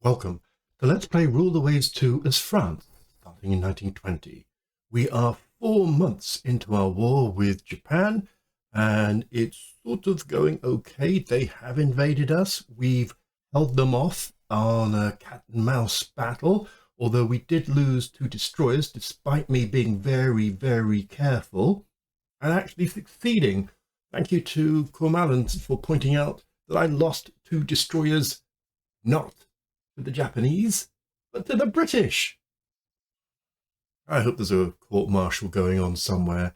Welcome to Let's Play Rule the Waves 2 as France, starting in 1920. We are 4 months into our war with Japan, and it's sort of going okay. They have invaded us. We've held them off on a cat and mouse battle, although we did lose 2 destroyers, despite me being very, very careful, and actually succeeding. Thank you to Cormalland for pointing out that I lost 2 destroyers, not to the Japanese, but to the British. I hope there's a court-martial going on somewhere.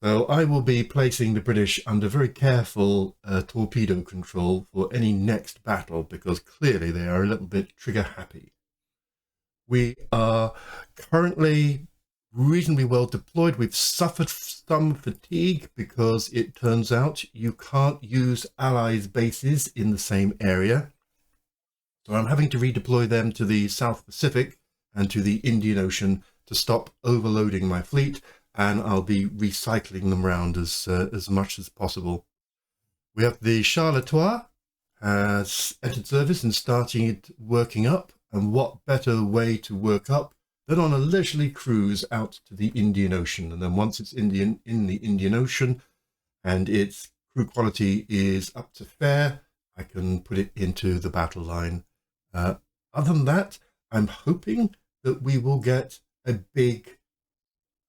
So I will be placing the British under very careful torpedo control for any next battle, because clearly they are a little bit trigger happy. We are currently reasonably well deployed. We've suffered some fatigue because it turns out you can't use Allies' bases in the same area. So I'm having to redeploy them to the South Pacific and to the Indian Ocean to stop overloading my fleet, and I'll be recycling them around as much as possible. We have the Charleroi has entered service and starting it working up, and what better way to work up than on a leisurely cruise out to the Indian Ocean. And then once it's in the Indian Ocean and its crew quality is up to fair, I can put it into the battle line. Other than that, I'm hoping that we will get a big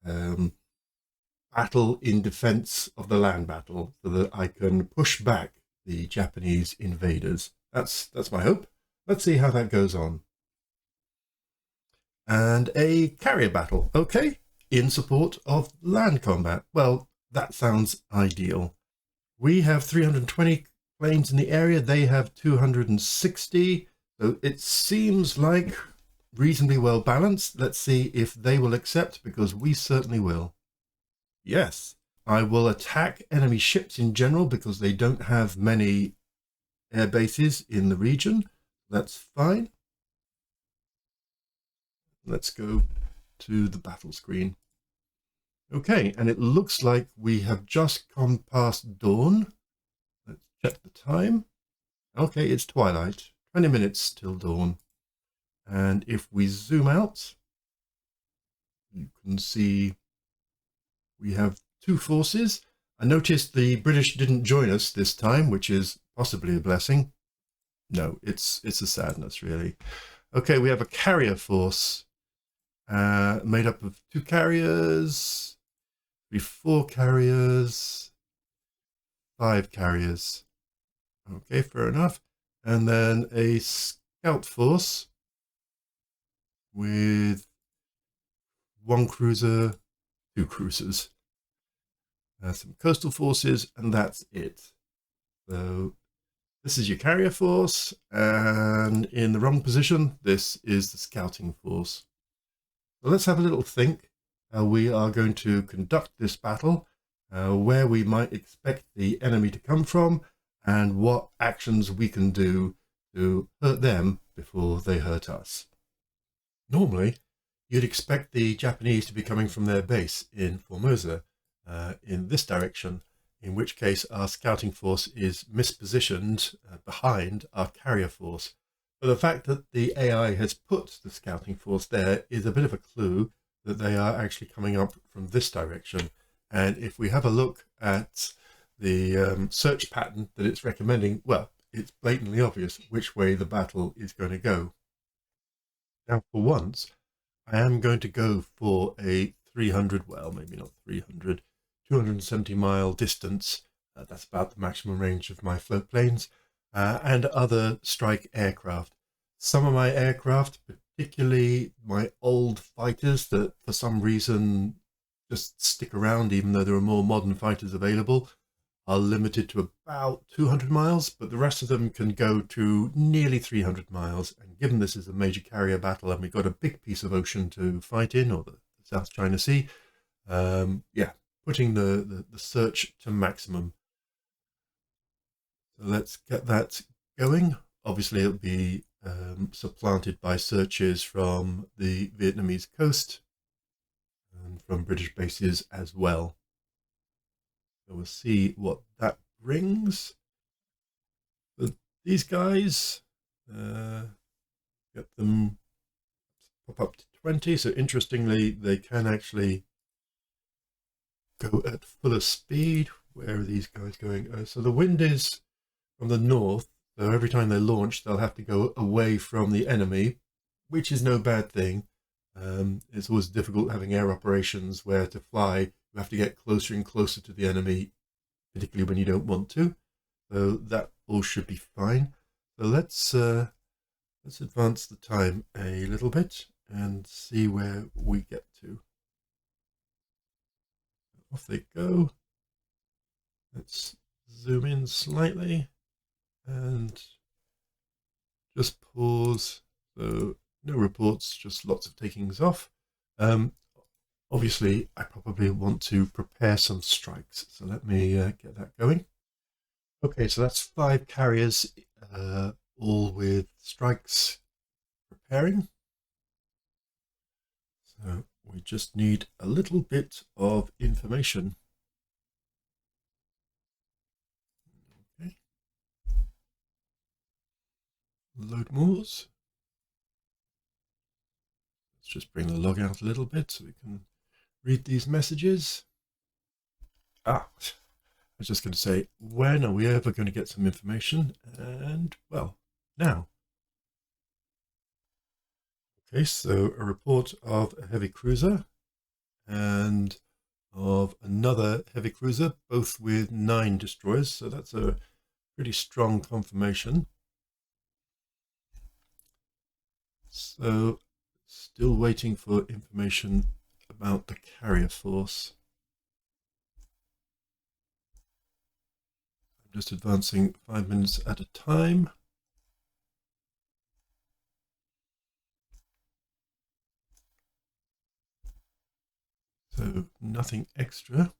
battle in defense of the land battle so that I can push back the Japanese invaders. That's my hope. Let's see how that goes on. And a carrier battle, okay, in support of land combat. Well, that sounds ideal. We have 320 planes in the area. They have 260. So it seems like reasonably well balanced. Let's see if they will accept, because we certainly will. Yes, I will attack enemy ships in general because they don't have many air bases in the region. That's fine. Let's go to the battle screen. Okay, and it looks like we have just come past dawn. Let's check the time. Okay, it's twilight. 20 minutes till dawn. And if we zoom out, you can see we have 2 forces. I noticed the British didn't join us this time, which is possibly a blessing. No, it's a sadness, really. Okay, we have a carrier force made up of 2 carriers, 4 carriers, 5 carriers. Okay, fair enough. And then a scout force with 1 cruiser, 2 cruisers, some coastal forces, and that's it. So this is your carrier force, and in the wrong position, this is the scouting force. So let's have a little think how we are going to conduct this battle, where we might expect the enemy to come from, and what actions we can do to hurt them before they hurt us. Normally, you'd expect the Japanese to be coming from their base in Formosa in this direction, in which case our scouting force is mispositioned behind our carrier force. But the fact that the AI has put the scouting force there is a bit of a clue that they are actually coming up from this direction. And if we have a look at the search pattern that it's recommending, well, it's blatantly obvious which way the battle is going to go. Now, for once, I am going to go for a 300, well, maybe not 300, 270-mile distance. That's about the maximum range of my float planes and other strike aircraft. Some of my aircraft, particularly my old fighters that for some reason just stick around even though there are more modern fighters available, are limited to about 200 miles, but the rest of them can go to nearly 300 miles. And given this is a major carrier battle and we've got a big piece of ocean to fight in, or the South China Sea, yeah, putting the search to maximum. So let's get that going. Obviously, it'll be supplanted by searches from the Vietnamese coast and from British bases as well. So we'll see what that brings. But these guys, get them pop up to 20. So interestingly, they can actually go at fuller speed. Where are these guys going? So the wind is from the north, so every time they launch, they'll have to go away from the enemy, which is no bad thing. It's always difficult having air operations where to fly, you have to get closer and closer to the enemy, particularly when you don't want to. So that all should be fine. So let's advance the time a little bit and see where we get to. Off they go. Let's zoom in slightly and just pause. So no reports, just lots of takings off. Obviously, I probably want to prepare some strikes. So let me get that going. Okay, so that's 5 carriers, all with strikes preparing. So we just need a little bit of information. Okay. Load Moors. Let's just bring the log out a little bit so we can read these messages. I was just going to say, when are we ever going to get some information? And, well, now. Okay, so a report of a heavy cruiser and of another heavy cruiser, both with 9 destroyers. So that's a pretty strong confirmation. So still waiting for information about the carrier force. I'm just advancing 5 minutes at a time. So nothing extra.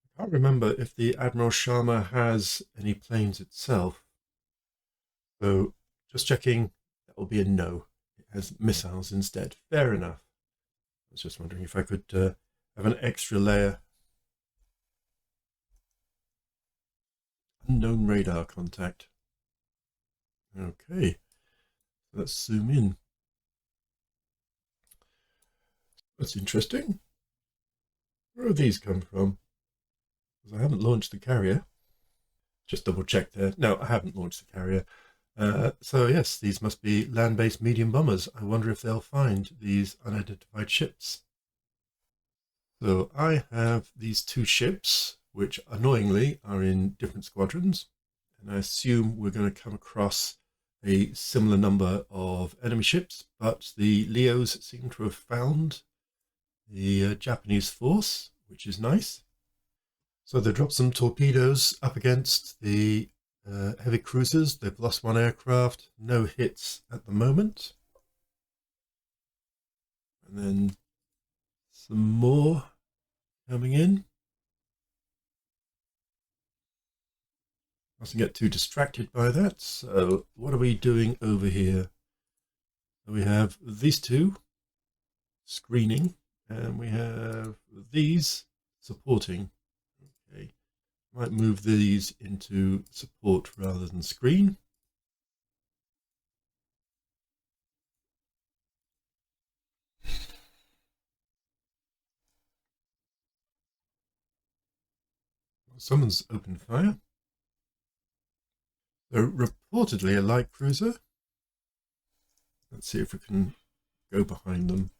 I can't remember if the Admiral Sharma has any planes itself. So just checking, that will be a no. It has missiles instead. Fair enough. I was just wondering if I could have an extra layer. Unknown radar contact. Okay, let's zoom in. That's interesting. Where have these come from? Because I haven't launched the carrier. Just double check there. No, I haven't launched the carrier. So yes, these must be land-based medium bombers. I wonder if they'll find these unidentified ships. So I have these 2 ships, which annoyingly are in different squadrons. And I assume we're going to come across a similar number of enemy ships, but the Leos seem to have found the Japanese force, which is nice. So they dropped some torpedoes up against the heavy cruisers. They've lost 1 aircraft, no hits at the moment. And then some more coming in. Mustn't get too distracted by that. So what are we doing over here? So we have these 2 screening, and we have these supporting. Okay, might move these into support rather than screen. Someone's opened fire. They're reportedly a light cruiser. Let's see if we can go behind them.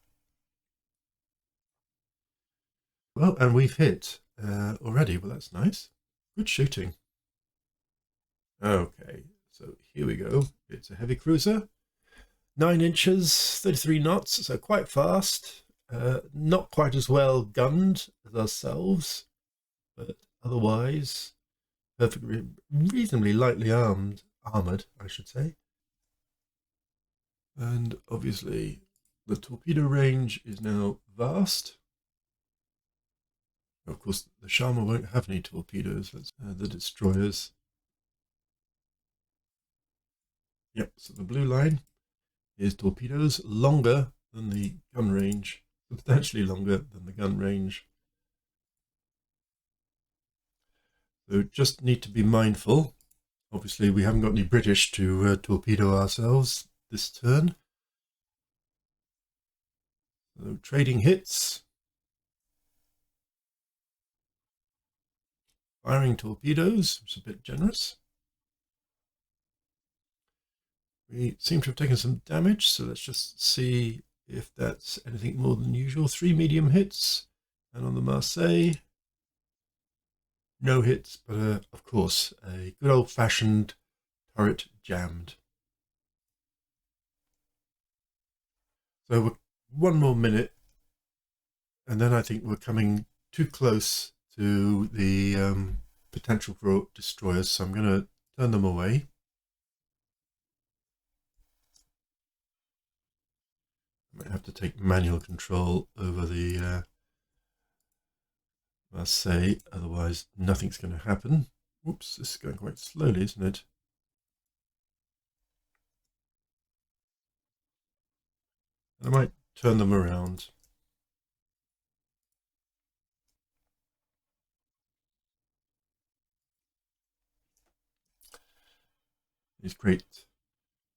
Well, and we've hit already. Well, that's nice. Good shooting. Okay, so here we go. It's a heavy cruiser. 9 inches, 33 knots, so quite fast. Not quite as well gunned as ourselves, but otherwise perfectly, reasonably lightly armored, I should say. And obviously the torpedo range is now vast. Of course, the Sharma won't have any torpedoes. That's the destroyers. Yep, so the blue line is torpedoes, longer than the gun range, substantially longer than the gun range. So just need to be mindful Obviously, we haven't got any British to torpedo ourselves this turn. So trading hits. Firing torpedoes, which is a bit generous. We seem to have taken some damage, so let's just see if that's anything more than usual. 3 medium hits, and on the Marseille, no hits, but of course, a good old-fashioned turret jammed. So we're 1 more minute, and then I think we're coming too close to the potential for destroyers, so I'm going to turn them away. I might have to take manual control over the Marseille, otherwise nothing's going to happen. Oops, this is going quite slowly, isn't it? I might turn them around. These great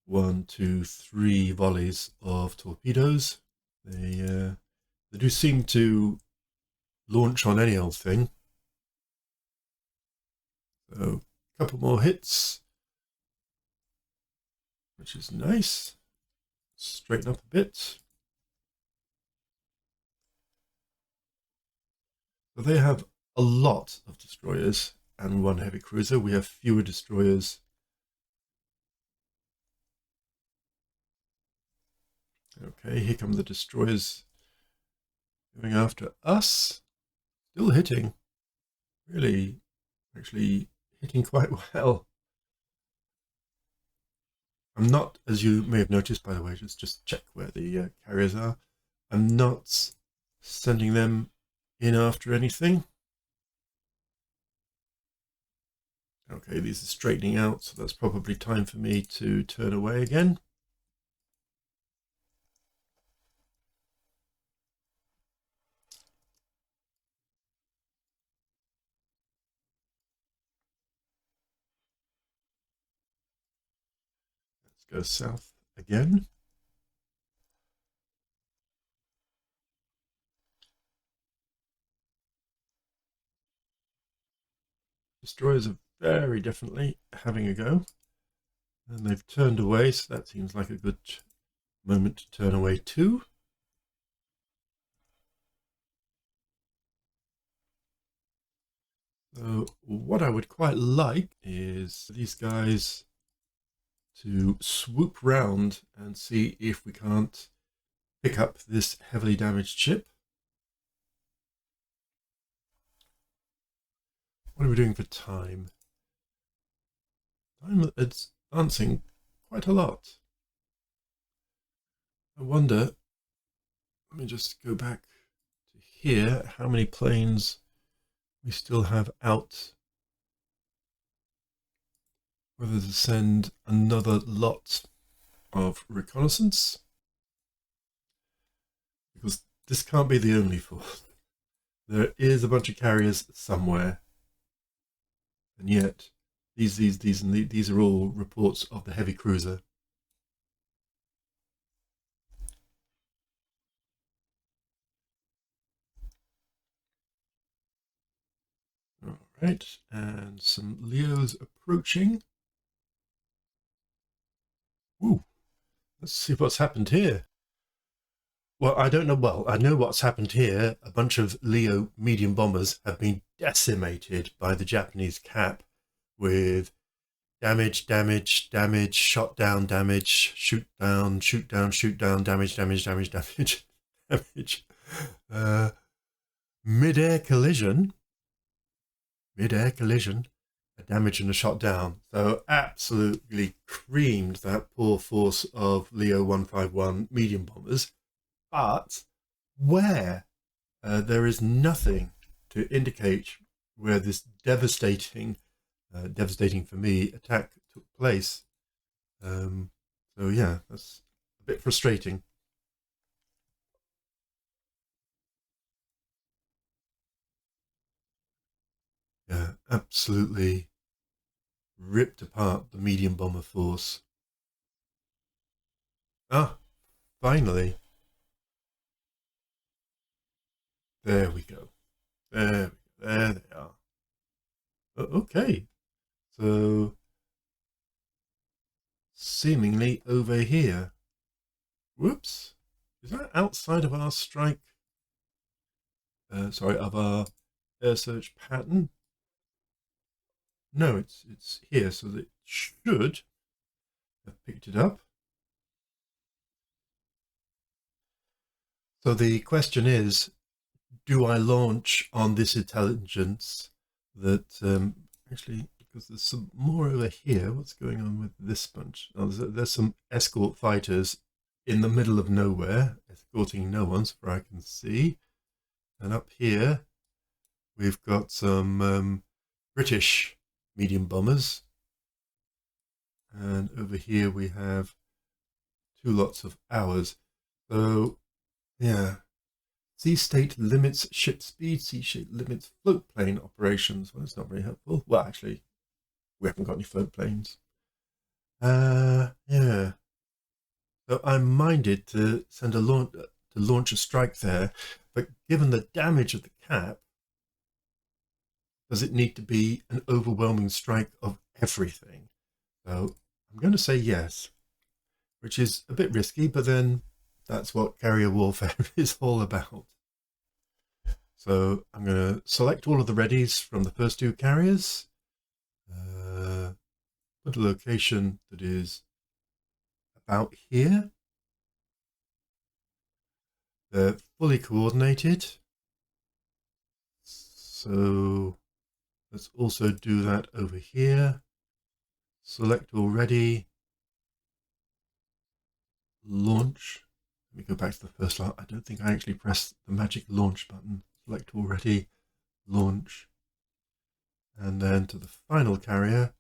1, 2, 3 volleys of torpedoes. They do seem to launch on any old thing. So a couple more hits, which is nice. Straighten up a bit. So they have a lot of destroyers and 1 heavy cruiser. We have fewer destroyers. Okay, here come the destroyers going after us. Still hitting. Really, actually hitting quite well. I'm not, as you may have noticed, by the way, just check where the carriers are. I'm not sending them in after anything. Okay, these are straightening out, so that's probably time for me to turn away again. Let's go south again. Destroyers are very definitely having a go. And they've turned away, so that seems like a good moment to turn away too. So what I would quite like is these guys to swoop round and see if we can't pick up this heavily damaged ship. What are we doing for time? Time is advancing quite a lot. I wonder, let me just go back to here, how many planes we still have out. Whether to send another lot of reconnaissance, because this can't be the only force. There is a bunch of carriers somewhere, and yet these are all reports of the heavy cruiser. All right, and some Leos approaching. Ooh, let's see what's happened here. Well, I don't know. Well, I know what's happened here. A bunch of Leo medium bombers have been decimated by the Japanese cap with damage, damage, damage, shot down, damage, shoot down, shoot down, shoot down, damage, damage, damage, damage, damage. Mid-air collision, a damage and a shot down. So absolutely creamed that poor force of Leo 151 medium bombers. But where? There is nothing to indicate where this devastating for me attack took place. So yeah, that's a bit frustrating. Yeah, absolutely ripped apart the medium bomber force. Ah, finally. There we go. There they are. Okay. So, seemingly over here. Whoops. Is that outside of our strike? Sorry, of our air search pattern? No, it's here, so that it should have picked it up. So the question is, do I launch on this intelligence that actually, because there's some more over here. What's going on with this bunch? Oh, there's some escort fighters in the middle of nowhere, escorting no one, so far I can see. And up here, we've got some British medium bombers. And over here we have 2 lots of ours. So, yeah. Sea state limits ship speed, sea state limits float plane operations. Well, it's not very helpful. Well, actually, we haven't got any float planes. Yeah. So I'm minded to send a launch a strike there, but given the damage of the cap, does it need to be an overwhelming strike of everything? So I'm going to say yes, which is a bit risky, but then that's what carrier warfare is all about. So I'm going to select all of the readies from the first 2 carriers, put a location that is about here. They're fully coordinated. So let's also do that over here. Select already. Launch. Let me go back to the first line. I don't think I actually pressed the magic launch button. Select already. Launch. And then to the final carrier.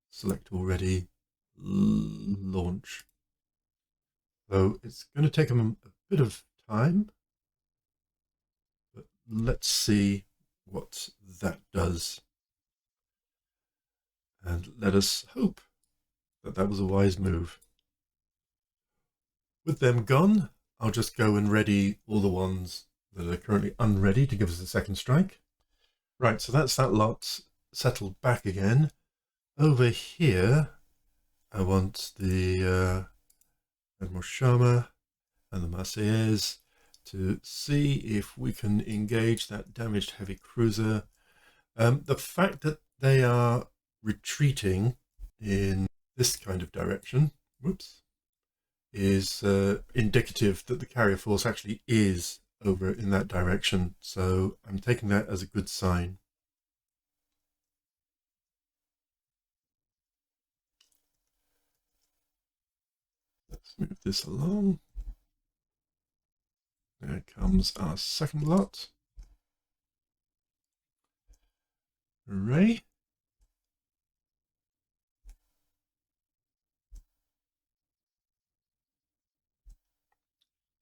Select already. Launch. So it's going to take them a bit of time, but let's see what that does. And let us hope that that was a wise move. With them gone, I'll just go and ready all the ones that are currently unready to give us a second strike. Right, so that's that lot settled back again. Over here, I want the Admiral Sharma and the Marseillaise to see if we can engage that damaged heavy cruiser. The fact that they are retreating in this kind of direction, whoops, is indicative that the carrier force actually is over in that direction. So I'm taking that as a good sign. Let's move this along. There comes our second lot. Hooray.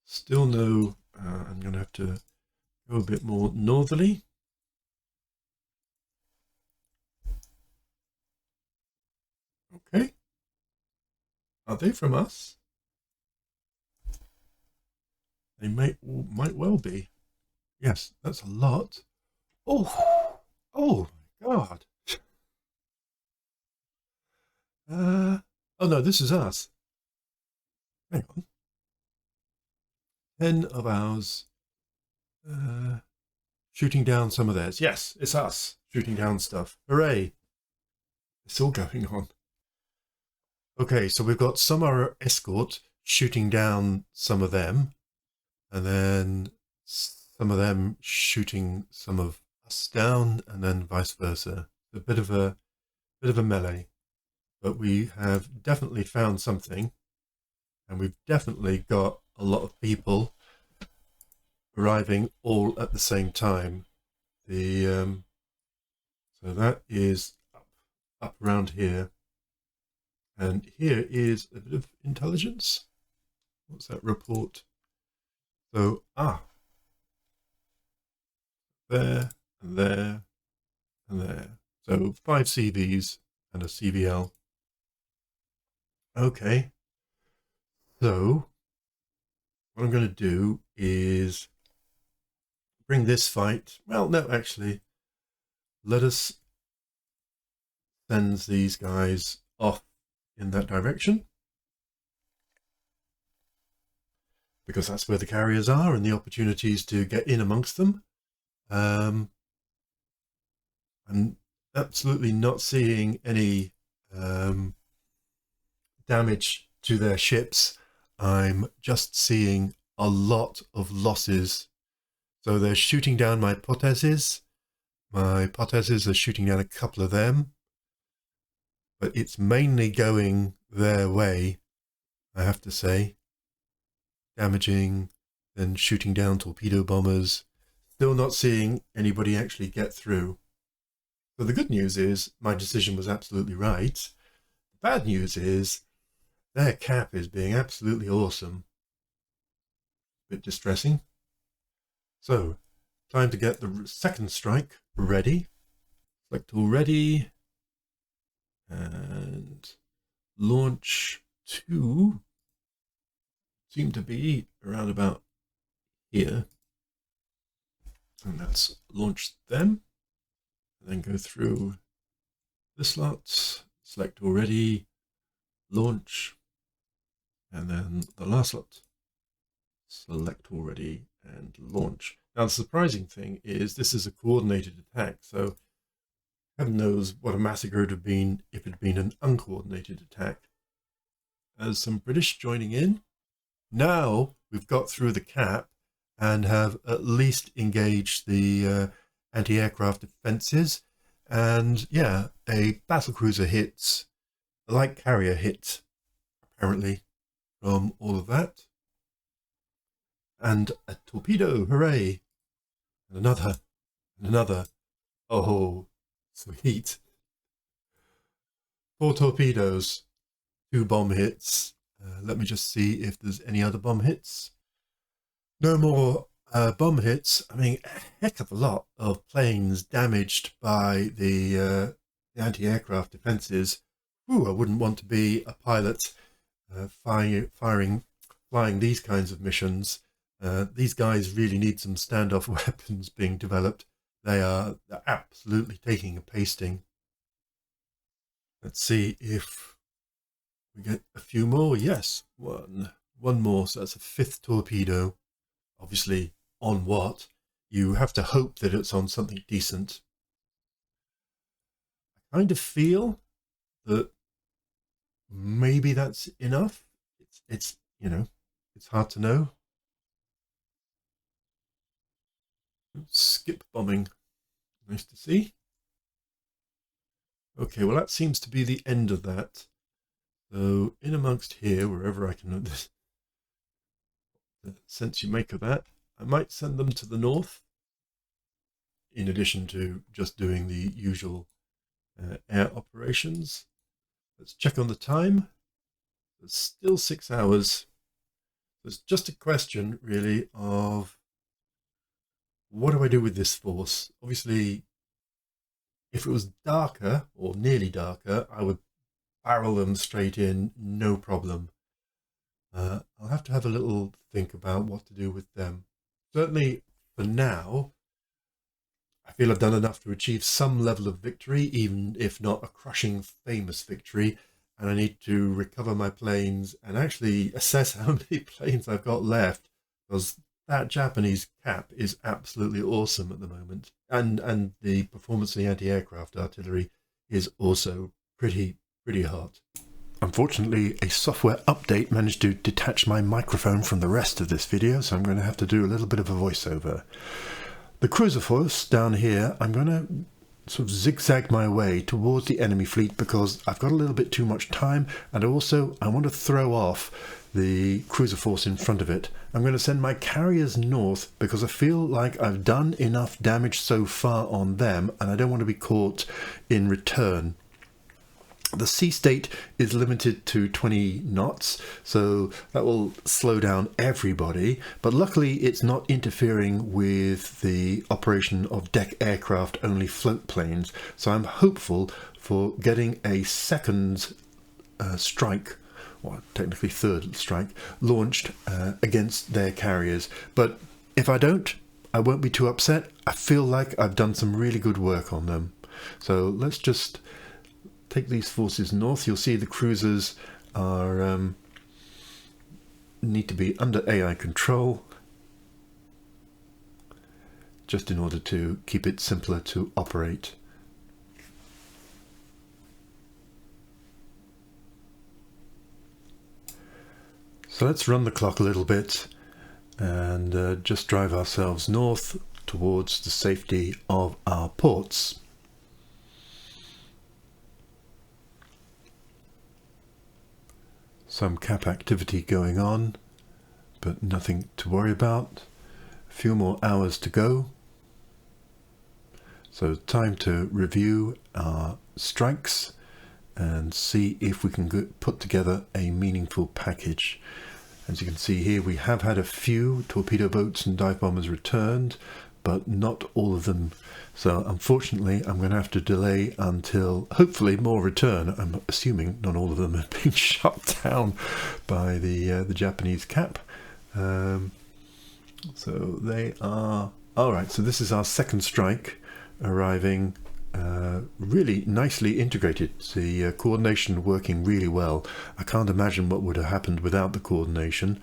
Still no, I'm going to have to go a bit more northerly. Okay. Are they from us? They might well be. Yes, that's a lot. Oh, oh my God. Oh no, this is us. Hang on. 10 of ours. Shooting down some of theirs. Yes, it's us shooting down stuff. Hooray. It's all going on. Okay, so we've got some of our escort shooting down some of them, and then some of them shooting some of us down, and then vice versa. A bit of a melee, but we have definitely found something, and we've definitely got a lot of people arriving all at the same time. So that is up around here, and here is a bit of intelligence. What's that report? So there and there and there. So 5 CVs and a CVL. Okay, so what I'm going to do is bring this fight. Well, no, actually, let us send these guys off in that direction, because that's where the carriers are and the opportunities to get in amongst them. I'm absolutely not seeing any damage to their ships. I'm just seeing a lot of losses. So they're shooting down my potesses. My potesses are shooting down a couple of them. But it's mainly going their way, I have to say. Damaging, then shooting down torpedo bombers. Still not seeing anybody actually get through. So the good news is my decision was absolutely right. The bad news is their cap is being absolutely awesome. A bit distressing. So, time to get the second strike ready. Select all ready. And launch two. Seem to be around about here. And let's launch them. And then go through this lot. Select already. Launch. And then the last lot. Select already and launch. Now the surprising thing is this is a coordinated attack, so heaven knows what a massacre it would have been if it had been an uncoordinated attack. There's some British joining in. Now we've got through the cap and have at least engaged the anti-aircraft defences, and yeah, a battlecruiser hits, a light carrier hit apparently from all of that. And a torpedo, hooray! And another. Oh, sweet. 4 torpedoes, 2 bomb hits. Let me just see if there's any other bomb hits. No more bomb hits. I mean, a heck of a lot of planes damaged by the anti-aircraft defences. Ooh, I wouldn't want to be a pilot flying these kinds of missions. These guys really need some standoff weapons being developed. They're absolutely taking a pasting. Let's see if we get a few more. Yes, one more. So that's a 5th torpedo. Obviously, on what? You have to hope that it's on something decent. I kind of feel that maybe that's enough. It's you know, it's hard to know. Skip bombing. Nice to see. Okay, well that seems to be the end of that. So in amongst here, wherever I can this the sense you make of that, I might send them to the north, in addition to just doing the usual air operations. Let's check on the time. It's still 6 hours. It's just a question really of what do I do with this force? Obviously, if it was darker or nearly darker, I would barrel them straight in, no problem. I'll have to have a little think about what to do with them. Certainly for now, I feel I've done enough to achieve some level of victory, even if not a crushing, famous victory. And I need to recover my planes and actually assess how many planes I've got left, because that Japanese cap is absolutely awesome at the moment. And the performance of the anti-aircraft artillery is also pretty hot. Unfortunately, a software update managed to detach my microphone from the rest of this video, so I'm going to have to do a little bit of a voiceover. The cruiser force down here, I'm going to sort of zigzag my way towards the enemy fleet because I've got a little bit too much time, and also I want to throw off the cruiser force in front of it. I'm going to send my carriers north because I feel like I've done enough damage so far on them and I don't want to be caught in return. The sea state is limited to 20 knots, so that will slow down everybody, but luckily it's not interfering with the operation of deck aircraft, only float planes, so I'm hopeful for getting a second strike, or technically third strike, launched against their carriers. But if I don't, I won't be too upset. I feel like I've done some really good work on them. So let's just take these forces north. You'll see the cruisers are need to be under AI control, just in order to keep it simpler to operate. So let's run the clock a little bit and just drive ourselves north towards the safety of our ports. Some cap activity going on, but nothing to worry about. A few more hours to go. So time to review our strikes and see if we can put together a meaningful package. As you can see here, we have had a few torpedo boats and dive bombers returned, but not all of them. So unfortunately, I'm going to have to delay until hopefully more return. I'm assuming not all of them have been shut down by the Japanese cap. So they are all right. So this is our second strike arriving, really nicely integrated. The coordination working really well. I can't imagine what would have happened without the coordination.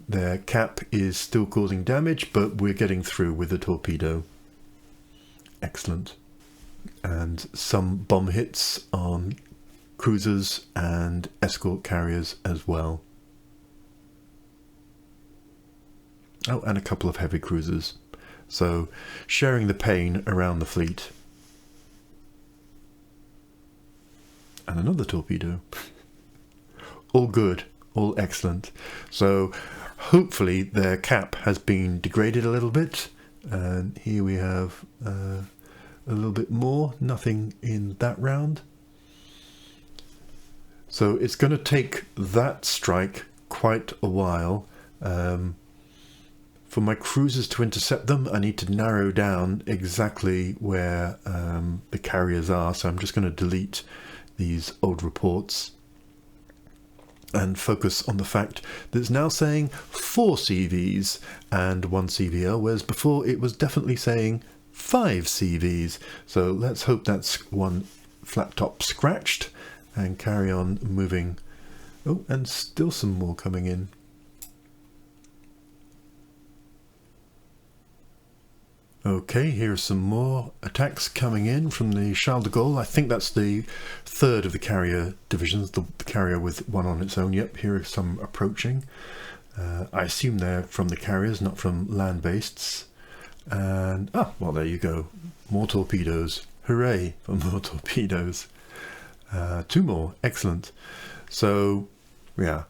Their cap is still causing damage, but we're getting through with the torpedo. Excellent. And some bomb hits on cruisers and escort carriers as well. Oh, and a couple of heavy cruisers. So sharing the pain around the fleet. And another torpedo. All good, all excellent. So hopefully their cap has been degraded a little bit. And here we have a little bit more, nothing in that round. So it's going to take that strike quite a while. For my cruisers to intercept them, I need to narrow down exactly where the carriers are. So I'm just going to delete these old reports and focus on the fact that it's now saying 4 CVs and 1 CVL, whereas before it was definitely saying 5 CVs. So let's hope that's one flat top scratched and carry on moving. Oh, and still some more coming in. Okay, here are some more attacks coming in from the Charles de Gaulle. I think that's the third of the carrier divisions, the carrier with one on its own. Yep, here are some approaching. I assume they're from the carriers, not from land-based. And, well, there you go. More torpedoes. Hooray for more torpedoes. 2 more. Excellent. So, yeah.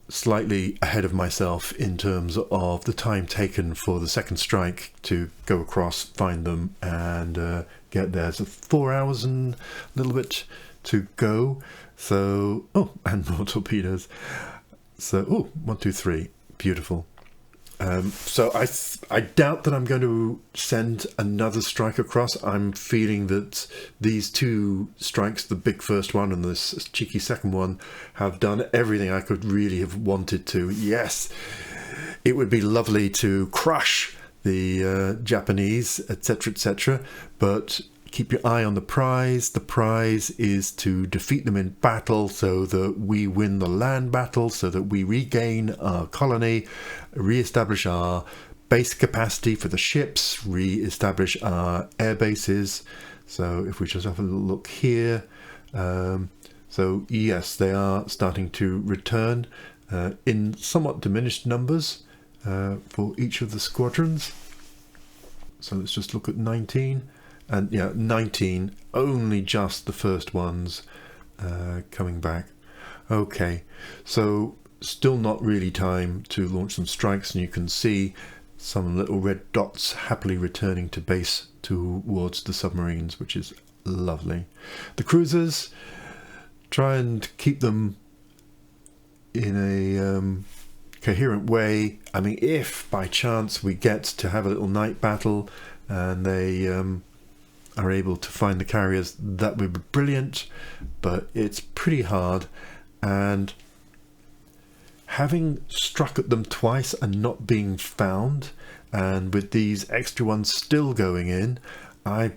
Slightly ahead of myself in terms of the time taken for the second strike to go across, find them, and get there. So 4 hours and a little bit to go. So, oh, and more torpedoes. So, oh, 1, 2, 3. Beautiful. So I doubt that I'm going to send another strike across. I'm feeling that these 2 strikes, the big first one and this cheeky second one, have done everything I could really have wanted to. Yes, it would be lovely to crush the Japanese, etc., but keep your eye on the prize. The prize is to defeat them in battle so that we win the land battle, so that we regain our colony, re-establish our base capacity for the ships, re-establish our air bases. So if we just have a little look here, so yes, they are starting to return in somewhat diminished numbers for each of the squadrons. So let's just look at 19. And yeah, 19, only just the first ones coming back. Okay, so still not really time to launch some strikes, and you can see some little red dots happily returning to base towards the submarines, which is lovely. The cruisers, try and keep them in a coherent way. I mean, if by chance we get to have a little night battle and they are able to find the carriers, that would be brilliant, but it's pretty hard. And having struck at them twice and not being found, and with these extra ones still going in, I've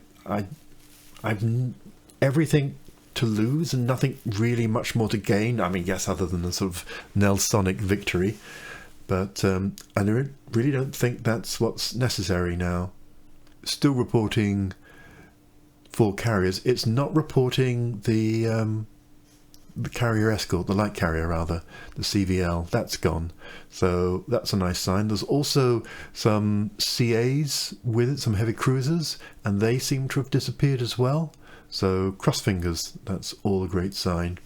everything to lose and nothing really much more to gain. I mean, yes, other than the sort of Nelsonic victory, but I really don't think that's what's necessary now. Still reporting 4 carriers. It's not reporting the carrier escort, the light carrier rather, the CVL. That's gone, so that's a nice sign. There's also some CAs with it, some heavy cruisers, and they seem to have disappeared as well. So cross fingers, that's all a great sign.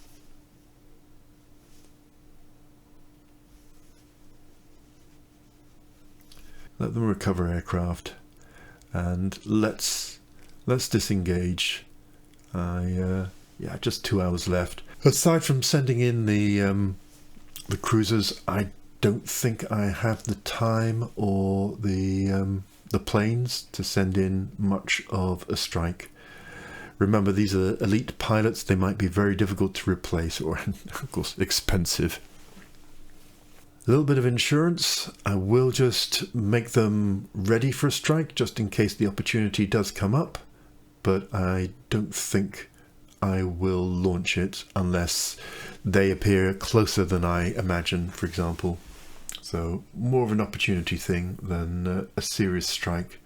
Let them recover aircraft, and let's disengage. Yeah, just 2 hours left. Aside from sending in the cruisers, I don't think I have the time or the planes to send in much of a strike. Remember, these are elite pilots. They might be very difficult to replace, or of course expensive. A little bit of insurance. I will just make them ready for a strike just in case the opportunity does come up, but I don't think I will launch it unless they appear closer than I imagine, for example. So more of an opportunity thing than a serious strike.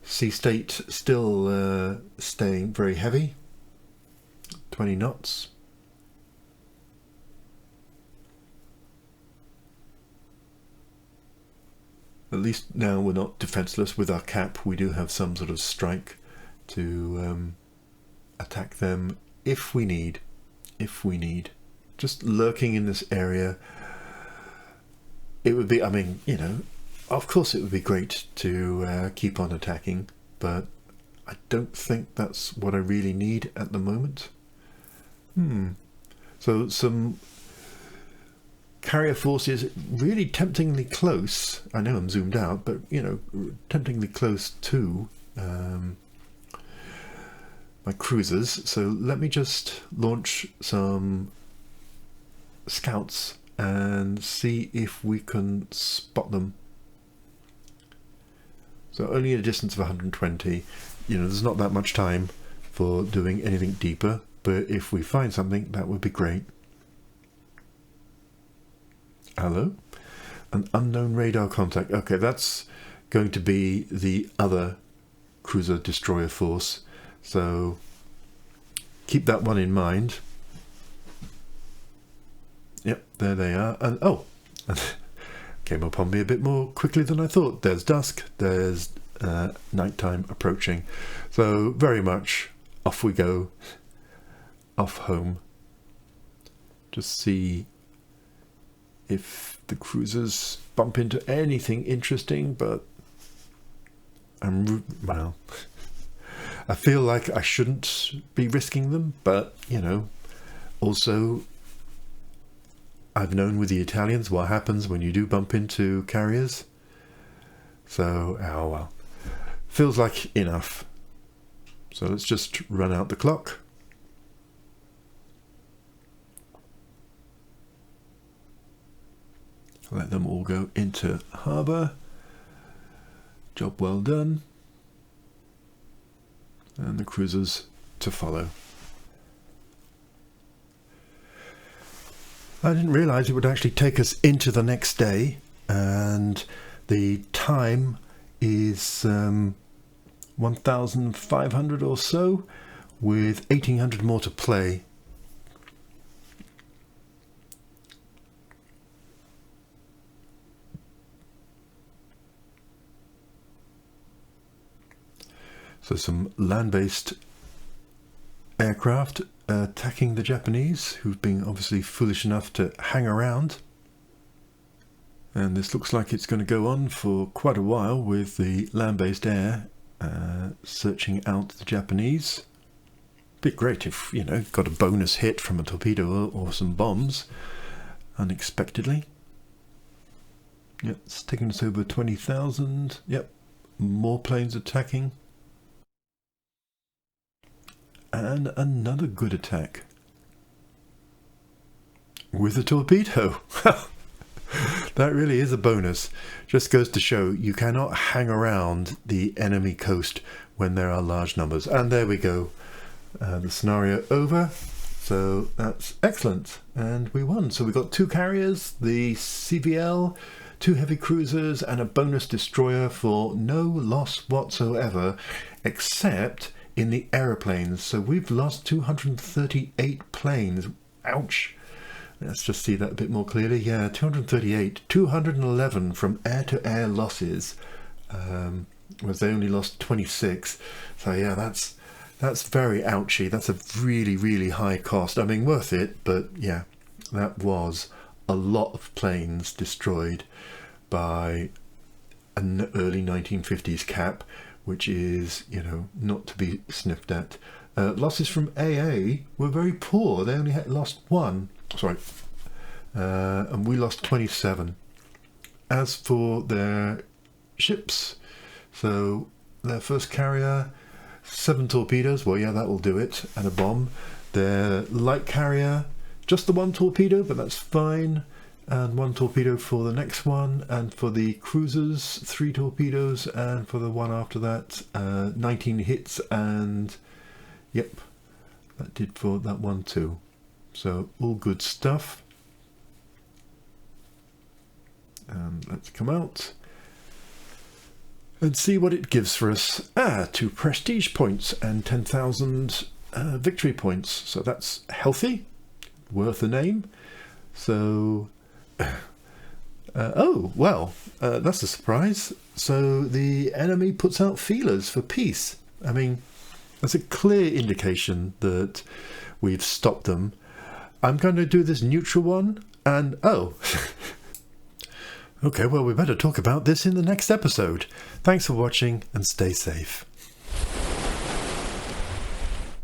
Sea state still staying very heavy, 20 knots. At least now we're not defenseless with our cap. We do have some sort of strike to attack them if we need. Just lurking in this area. It would be, I mean, you know, of course it would be great to keep on attacking, but I don't think that's what I really need at the moment. So some carrier forces really temptingly close. I know I'm zoomed out, but you know, temptingly close to my cruisers. So let me just launch some scouts and see if we can spot them. So only at a distance of 120, you know, there's not that much time for doing anything deeper, but if we find something, that would be great. Hello? An unknown radar contact. Okay, that's going to be the other cruiser destroyer force, so keep that one in mind. Yep, there they are. And oh, came upon me a bit more quickly than I thought. There's dusk, there's nighttime approaching, so very much off we go, off home. Just see if the cruisers bump into anything interesting, but well, I feel like I shouldn't be risking them, but you know, also I've known with the Italians what happens when you do bump into carriers. So, oh well, feels like enough. So let's just run out the clock. Let them all go into harbour. Job well done. And the cruisers to follow. I didn't realise it would actually take us into the next day, and the time is 1,500 or so, with 1,800 more to play. So some land-based aircraft attacking the Japanese, who've been obviously foolish enough to hang around. And this looks like it's going to go on for quite a while with the land-based air searching out the Japanese. Be great if, you know, got a bonus hit from a torpedo or some bombs unexpectedly. Yep, it's taking us over 20,000. Yep, more planes attacking. And another good attack. With a torpedo. That really is a bonus. Just goes to show you cannot hang around the enemy coast when there are large numbers. And there we go. The scenario over. So that's excellent. And we won. So we got 2 carriers, the CVL, 2 heavy cruisers, and a bonus destroyer for no loss whatsoever, except in the aeroplanes. So we've lost 238 planes. Ouch. Let's just see that a bit more clearly. Yeah, 238, 211 from air-to-air losses. Was they only lost 26. So yeah, that's very ouchy. That's a really, really high cost. I mean, worth it, but yeah, that was a lot of planes destroyed by an early 1950s cap, which is, you know, not to be sniffed at. Losses from AA were very poor. They only had lost 1. Sorry. And we lost 27. As for their ships, so their first carrier, 7 torpedoes. Well, yeah, that will do it. And a bomb. Their light carrier, just the 1 torpedo, but that's fine. And 1 torpedo for the next one. And for the cruisers, 3 torpedoes. And for the one after that, 19 hits. And yep, that did for that one too. So all good stuff. Let's come out and see what it gives for us. 2 prestige points and 10,000 victory points. So that's healthy, worth a name. So, oh, well, that's a surprise. So the enemy puts out feelers for peace. I mean, that's a clear indication that we've stopped them. I'm going to do this neutral one, and oh, okay, well, we better talk about this in the next episode. Thanks for watching, and stay safe.